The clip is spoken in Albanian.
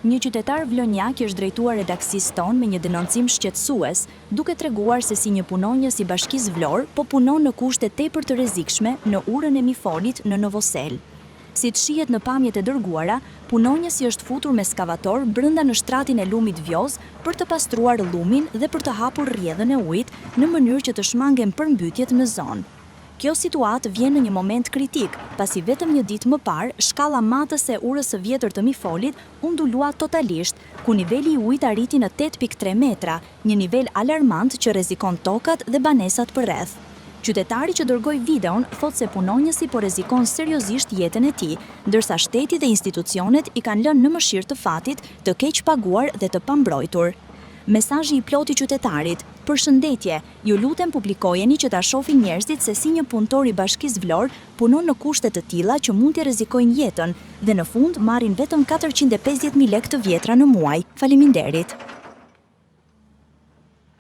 Një qytetar vlonjak është drejtuar redaksisë tonë me një denoncim shqetësues, duke treguar se si një punonjës i Bashkisë Vlorë po punon në kushte tepër të rrezikshme në urën e Mifolit në Novosel. Si të shihet në pamjet e dërguara, punonjësi është futur me skavator brenda në shtratin e lumit Vjoz për të pastruar lumin dhe për të hapur rrjedhën e ujit në mënyrë që të shmangen përmbytjet në zonë. Kjo situatë vjen në një moment kritik, pasi vetëm një ditë më parë, shkalla matëse e urës së vjetër të Mifolit u ndulua totalisht, ku niveli i ujit arriti në 8.3 metra, një nivel alarmant që rrezikon tokat dhe banesat përreth. Qytetari që dërgoi videon thotë se punonjësi po rrezikon seriozisht jetën e tij, ndërsa shteti dhe institucionet i kanë lënë në mëshirë të fatit, të keq paguar dhe të pambrojtur. Mesazhi i plot i qytetarit: "Përshëndetje, ju lutem publikojeni që ta shohin njerëzit se si një punëtor i Bashkisë Vlorë punon në kushte të tilla që mund t'i rrezikojnë jetën dhe në fund marrin vetëm 450.000 lekë të vjetra në muaj. Faleminderit."